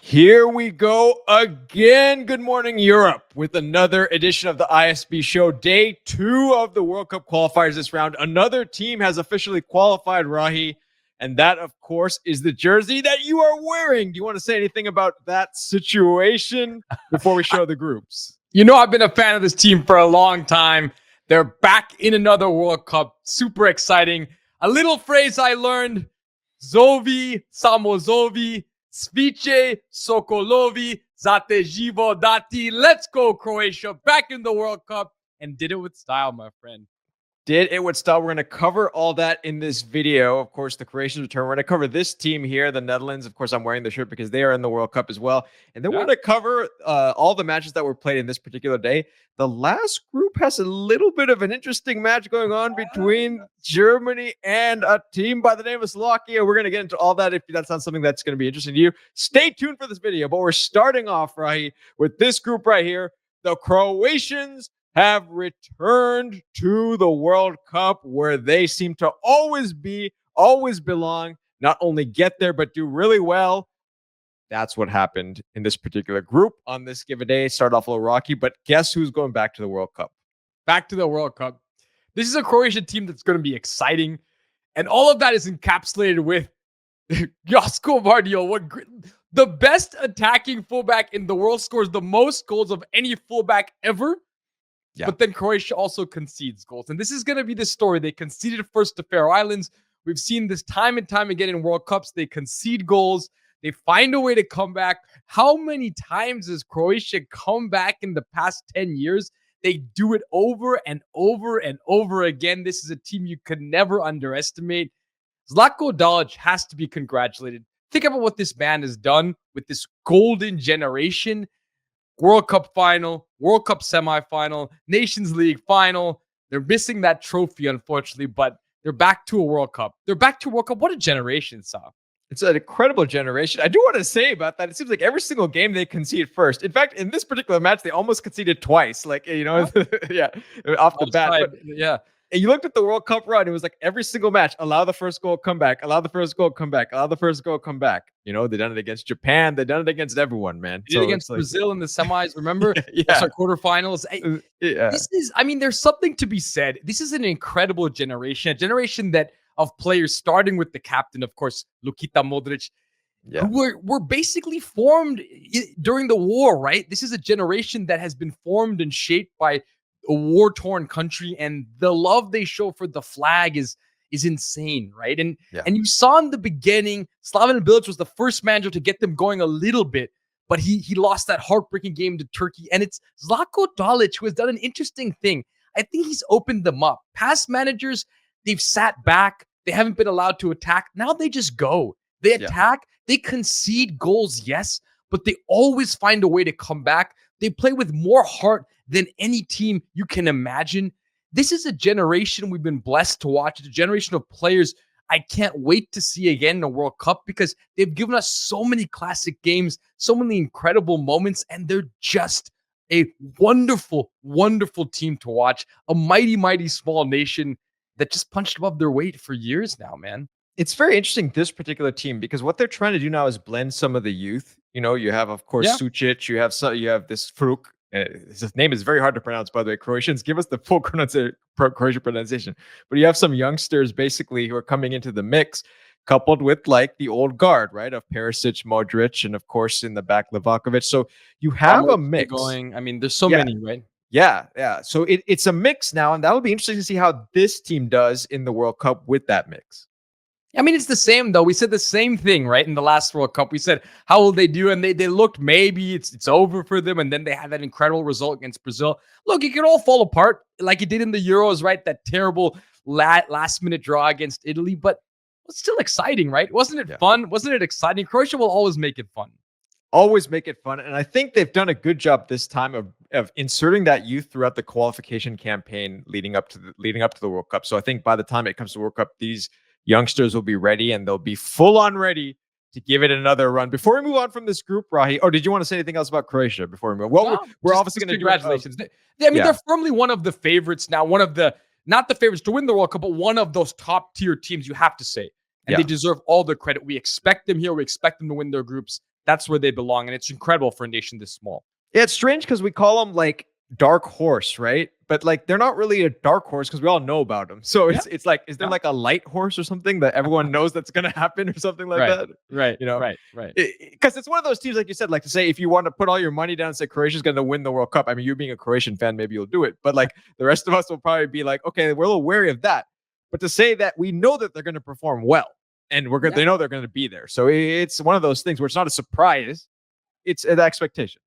Here we go again. Good morning, Europe, with another edition of the ISB show. Day 2 of the World Cup qualifiers this round. Another team has officially qualified, Rahi, and that, of course, is the jersey that you are wearing. Do you want to say anything about that situation before we show the groups? You know, I've been a fan of this team for a long time. They're back in another World Cup. Super exciting. A little phrase I learned, Zovi, Samozovi, Svice, Sokolovi, Zateživo, Dati. Let's go, Croatia. Back in the World Cup and did it with style, my friend. Did it with style. We're going to cover all that in this video. Of course, the Croatians return. We're going to cover this team here, the Netherlands. Of course, I'm wearing the shirt because they are in the World Cup as well. And then we're going to cover all the matches that were played in this particular day. The last group has a little bit of an interesting match going on between Germany and a team by the name of Slovakia. We're going to get into all that if that's not something that's going to be interesting to you. Stay tuned for this video. But we're starting off, Rahi, with this group right here. The Croatians have returned to the World Cup, where they seem to always be, always belong, not only get there, but do really well. That's what happened in this particular group on this given day. Start off a little rocky, but guess who's going back to the World Cup? Back to the World Cup. This is a Croatian team that's going to be exciting, and all of that is encapsulated with Josko Vardiol, the best attacking fullback in the world, scores the most goals of any fullback ever. Yeah. But then Croatia also concedes goals. And this is going to be the story. They conceded first to Faroe Islands. We've seen this time and time again in World Cups. They concede goals. They find a way to come back. How many times has Croatia come back in the past 10 years? They do it over and over and over again. This is a team you could never underestimate. Zlatko Dalic has to be congratulated. Think about what this man has done with this golden generation. World Cup final, World Cup semifinal, Nations League final. They're missing that trophy, unfortunately, but they're back to a World Cup. They're back to a World Cup. What a generation, Sa. It's an incredible generation. I do want to say about that, it seems like every single game they concede first. In fact, in this particular match, they almost conceded twice. Like, you know, yeah, off the bat. But, yeah. And you looked at the World Cup run, it was like every single match, allow the first goal, come back, allow the first goal, come back, allow the first goal, come back. You know, they've done it against Japan. They've done it against everyone, man. They did it against Brazil in the semis, remember? Yeah. Our quarterfinals. Yeah. This is, I mean, there's something to be said. This is an incredible generation, a generation that of players, starting with the captain, of course, Luka Modric, who were basically formed during the war, right? This is a generation that has been formed and shaped by a war-torn country, and the love they show for the flag is insane, right? And you saw in the beginning, Slaven Bilic was the first manager to get them going a little bit, but he lost that heartbreaking game to Turkey. And it's Zlatko Dalic who has done an interesting thing. I think he's opened them up. Past managers, they've sat back. They haven't been allowed to attack. Now they just go. They attack. They concede goals, yes, but they always find a way to come back. They play with more heart than any team you can imagine. This is a generation we've been blessed to watch. It's a generation of players I can't wait to see again in the World Cup, because they've given us so many classic games, so many incredible moments, and they're just a wonderful, wonderful team to watch. A mighty, mighty small nation that just punched above their weight for years now, man. It's very interesting, this particular team, because what they're trying to do now is blend some of the youth. You know, you have, of course, Sucic. You have this Fruk. His name is very hard to pronounce, by the way. Croatians, give us the full Croatian pronunciation. But you have some youngsters, basically, who are coming into the mix, coupled with, like, the old guard, right, of Perisic, Modric, and, of course, in the back, Livakovic. So you have a mix. I mean, there's so many, right? Yeah. So it's a mix now, and that'll be interesting to see how this team does in the World Cup with that mix. I mean, it's the same, though. We said the same thing, right? In the last World Cup, we said, how will they do? And they looked, maybe it's over for them. And then they had that incredible result against Brazil. Look, it could all fall apart like it did in the Euros, right? That terrible last-minute draw against Italy. But it's still exciting, right? Wasn't it fun? Wasn't it exciting? Croatia will always make it fun. Always make it fun. And I think they've done a good job this time of inserting that youth throughout the qualification campaign leading up to the World Cup. So I think by the time it comes to World Cup, these youngsters will be ready, and they'll be full on ready to give it another run. Before we move on from this group, Rahi, did you want to say anything else about Croatia before we move? Well, no, we're obviously going to congratulations. They're firmly one of the favorites now. One of the, not the favorites to win the World Cup, but one of those top tier teams, you have to say. And they deserve all the credit. We expect them here. We expect them to win their groups. that's where they belong. And it's incredible for a nation this small. Yeah, it's strange because we call them like dark horse, right? But like they're not really a dark horse because we all know about them. So it's like, is there like a light horse or something that everyone knows that's going to happen or something like that? Right. You know, right. Because it's one of those teams, like you said, like to say if you want to put all your money down and say Croatia's going to win the World Cup. I mean, you being a Croatian fan, maybe you'll do it. But like the rest of us will probably be like, okay, we're a little wary of that. But to say that we know that they're going to perform well and we're good, they know they're going to be there. So it's one of those things where it's not a surprise. It's an expectation.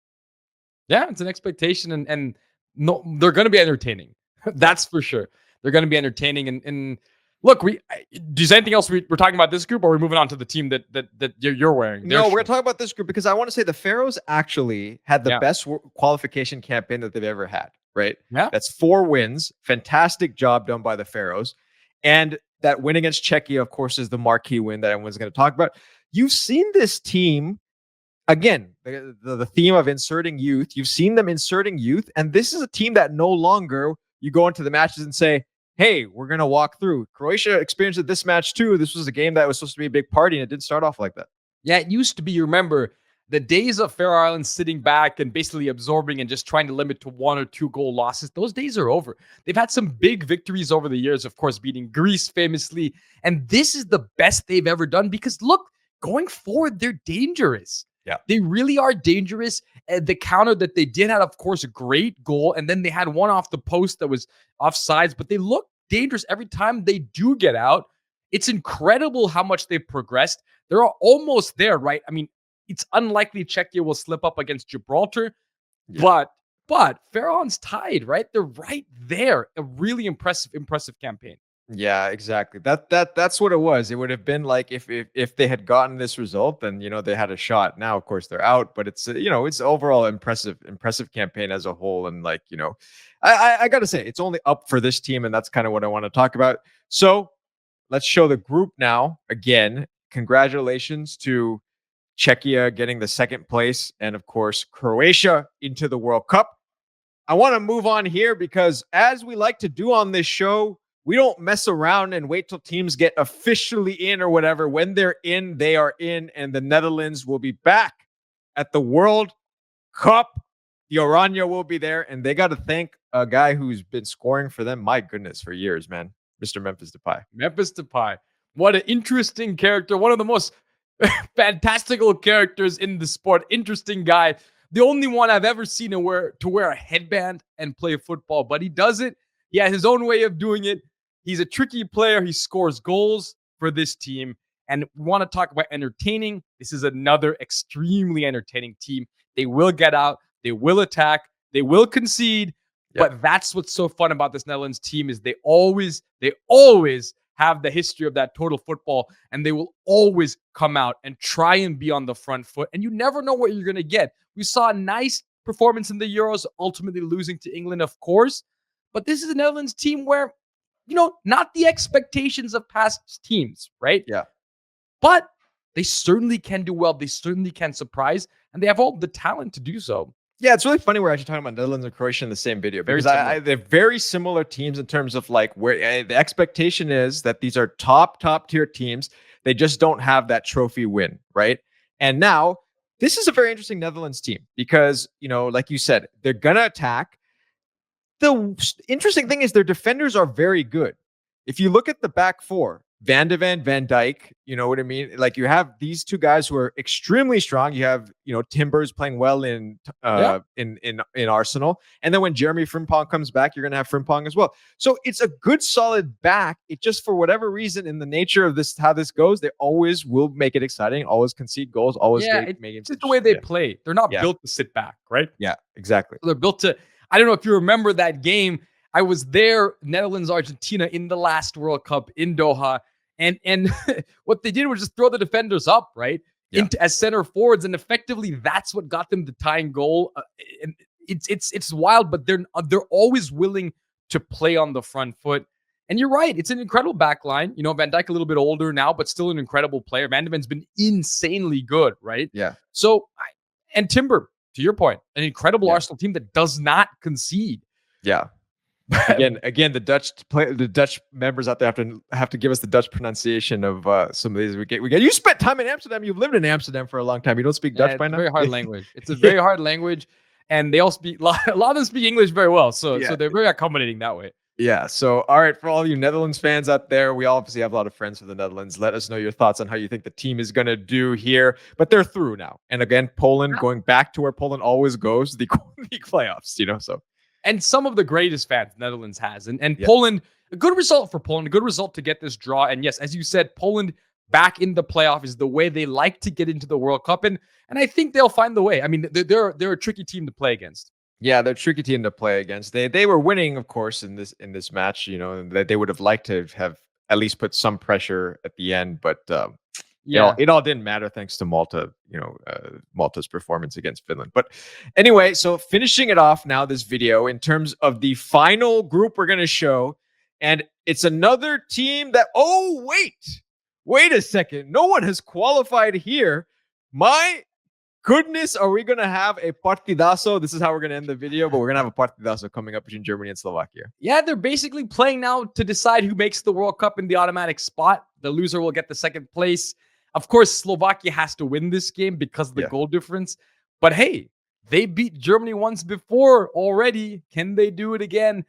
Yeah, it's an expectation, and no, they're going to be entertaining. That's for sure. They're going to be entertaining. And look, do you say anything else? We're talking about this group, or are we moving on to the team that you're wearing? No, we're going to talk about this group because I want to say the Faroes actually had the best qualification campaign that they've ever had. Right? Yeah, that's 4 wins. Fantastic job done by the Faroes, and that win against Czechia, of course, is the marquee win that everyone's going to talk about. You've seen this team. Again, the theme of inserting youth, you've seen them inserting youth, and this is a team that no longer you go into the matches and say, hey, we're going to walk through. Croatia experienced it this match too. This was a game that was supposed to be a big party, and it didn't start off like that. Yeah, it used to be, you remember, the days of Faroe Islands sitting back and basically absorbing and just trying to limit to 1 or 2 goal losses. Those days are over. They've had some big victories over the years, of course, beating Greece famously, and this is the best they've ever done because, look, going forward, they're dangerous. Yeah, they really are dangerous. The counter that they did had, of course, a great goal. And then they had one off the post that was offsides, but they look dangerous every time they do get out. It's incredible how much they've progressed. They're almost there, right? I mean, it's unlikely Czechia will slip up against Gibraltar, but Faroe Islands tied, right? They're right there. A really impressive campaign. Yeah, exactly. That's what it was. It would have been like if they had gotten this result, then they had a shot. Now, of course, they're out, but it's it's overall impressive campaign as a whole. And like I gotta say, it's only up for this team, and that's kind of what I want to talk about. So let's show the group now. Again, congratulations to Czechia getting the 2nd place, and of course Croatia into the World Cup. I want to move on here because, as we like to do on this show, we don't mess around and wait till teams get officially in or whatever. When they're in, they are in, and the Netherlands will be back at the World Cup. The Oranje will be there, and they got to thank a guy who's been scoring for them, my goodness, for years, man. Mr. Memphis Depay. Memphis Depay. What an interesting character. One of the most fantastical characters in the sport. Interesting guy. The only one I've ever seen to wear a headband and play football, but he does it. He has his own way of doing it. He's a tricky player. He scores goals for this team. And we want to talk about entertaining. This is another extremely entertaining team. They will get out. They will attack. They will concede. Yep. But that's what's so fun about this Netherlands team is they always have the history of that total football, and they will always come out and try and be on the front foot. And you never know what you're going to get. We saw a nice performance in the Euros, ultimately losing to England, of course. But this is a Netherlands team where, not the expectations of past teams, right? Yeah. But they certainly can do well. They certainly can surprise, and they have all the talent to do so. Yeah, it's really funny we're actually talking about Netherlands and Croatia in the same video because they're very similar teams in terms of like where the expectation is that these are top tier teams. They just don't have that trophy win, right? And now this is a very interesting Netherlands team because, like you said, they're going to attack. The interesting thing is their defenders are very good. If you look at the back 4, Van de Ven, Van Dijk, you know what I mean? Like you have these 2 guys who are extremely strong. You have, Timbers playing well in Arsenal. And then when Jeremy Frimpong comes back, you're going to have Frimpong as well. So it's a good solid back. It just, for whatever reason, in the nature of this, how this goes, they always will make it exciting, always concede goals, always make it. It's just the way they play. They're not built to sit back, right? Yeah, exactly. They're built to, I don't know if you remember that game. I was there, Netherlands, Argentina, in the last World Cup in Doha. And what they did was just throw the defenders up, right? As center forwards. And effectively, that's what got them the tying goal. And it's wild, but they're always willing to play on the front foot. And you're right. It's an incredible back line. Van Dijk a little bit older now, but still an incredible player. Van de Ven's been insanely good, right? Yeah. So, and Timber, to your point, an incredible Arsenal team that does not concede. Yeah. Again, the Dutch members out there have to give us the Dutch pronunciation of some of these. We get. You spent time in Amsterdam. You've lived in Amsterdam for a long time. You don't speak Dutch by now. It's a very hard language. It's a very hard language, and they all speak a lot of them speak English very well. So they're very accommodating that way. Yeah. So, all right, for all you Netherlands fans out there, we obviously have a lot of friends from the Netherlands. Let us know your thoughts on how you think the team is going to do here. But they're through now. And again, Poland going back to where Poland always goes, the playoffs, So, and some of the greatest fans the Netherlands has. And Poland, a good result for Poland, a good result to get this draw. And yes, as you said, Poland back in the playoff is the way they like to get into the World Cup. And I think they'll find the way. I mean, they're a tricky team to play against. Yeah, they're a tricky team to play against. They were winning, of course, in this match. That they would have liked to have at least put some pressure at the end, but it all didn't matter thanks to Malta. Malta's performance against Finland. But anyway, so finishing it off now, this video in terms of the final group we're going to show, and it's another team that. Oh wait a second, no one has qualified here. My goodness, are we going to have a partidazo? This is how we're going to end the video, but we're going to have a partidazo coming up between Germany and Slovakia. Yeah, they're basically playing now to decide who makes the World Cup in the automatic spot. The loser will get the second place. Of course, Slovakia has to win this game because of the goal difference. But hey, they beat Germany once before already. Can they do it again?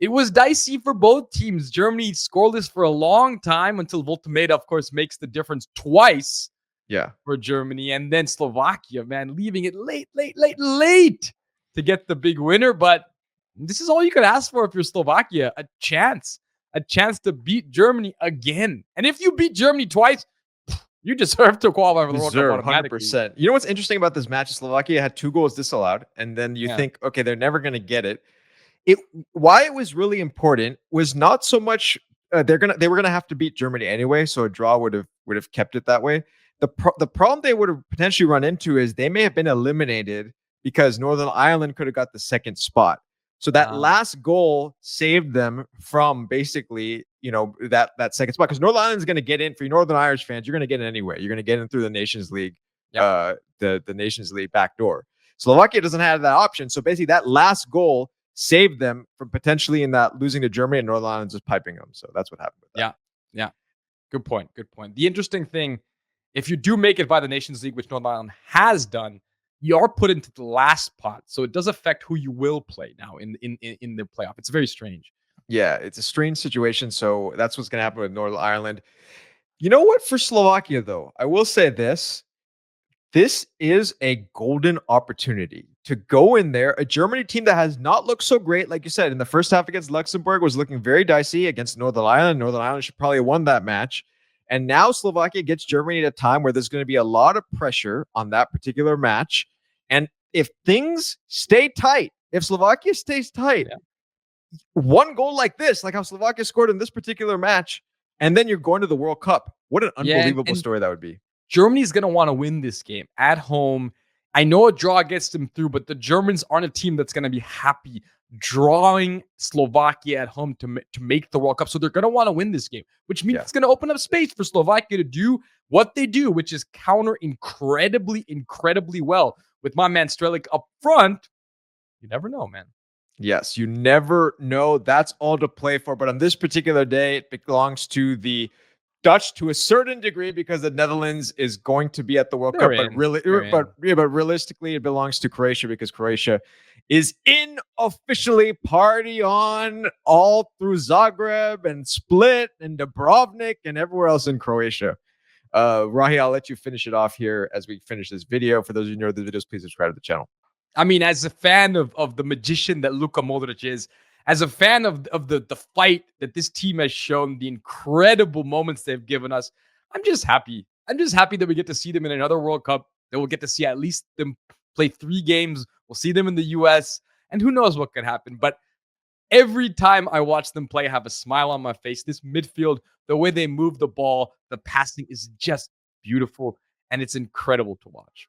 It was dicey for both teams. Germany scoreless for a long time until Voltemeda, of course, makes the difference twice. For Germany, and then Slovakia, man, leaving it late to get the big winner. But this is all you could ask for if you're Slovakia, a chance to beat Germany again. And if you beat Germany twice, you deserve to qualify for the World Cup automatically. 100%. You know what's interesting about this match? Slovakia had 2 goals disallowed, and then you think, okay, they're never going to get it. Why it was really important was not so much they were gonna have to beat Germany anyway, so a draw would have kept it that way. The problem they would have potentially run into is they may have been eliminated because Northern Ireland could have got the second spot. So that last goal saved them from basically, that second spot. Because Northern Ireland is going to get in. For you Northern Irish fans, you're going to get in anyway. You're going to get in through the Nations League, the Nations League back door. Slovakia doesn't have that option. So basically that last goal saved them from potentially in that losing to Germany, and Northern Ireland just piping them. So that's what happened with that. Yeah. Good point. The interesting thing, if you do make it by the Nations League, which Northern Ireland has done, you are put into the last spot. So it does affect who you will play now in the playoff. It's very strange. Yeah, it's a strange situation. So that's what's going to happen with Northern Ireland. You know what? For Slovakia, though, I will say this. This is a golden opportunity to go in there. A Germany team that has not looked so great, like you said, in the first half against Luxembourg was looking very dicey against Northern Ireland. Northern Ireland should probably have won that match. And now Slovakia gets Germany at a time where there's going to be a lot of pressure on that particular match. And if things stay tight, if Slovakia stays tight, one goal like this, like how Slovakia scored in this particular match, and then you're going to the World Cup. What an unbelievable story that would be. Germany's going to want to win this game at home. I know a draw gets them through, but the Germans aren't a team that's going to be happy drawing Slovakia at home to make the World Cup. So they're going to want to win this game, which means it's going to open up space for Slovakia to do what they do, which is counter incredibly well. With my man Strelic up front, you never know, man. Yes, you never know. That's all to play for. But on this particular day, it belongs to the Dutch to a certain degree because the Netherlands is going to be at the World Cup. But realistically, it belongs to Croatia because Croatia is in officially. Party on all through Zagreb and Split and Dubrovnik and everywhere else in Croatia. Rahi, I'll let you finish it off here as we finish this video. For those of you who know the videos, please subscribe to the channel. I mean, as a fan of the magician that Luka Modric is, as a fan of the fight that this team has shown, the incredible moments they've given us, I'm just happy. I'm just happy that we get to see them in another World Cup, that we'll get to see at least them play 3 games. We'll see them in the US, and who knows what could happen. But every time I watch them play, I have a smile on my face. This midfield, the way they move the ball, the passing is just beautiful, and it's incredible to watch.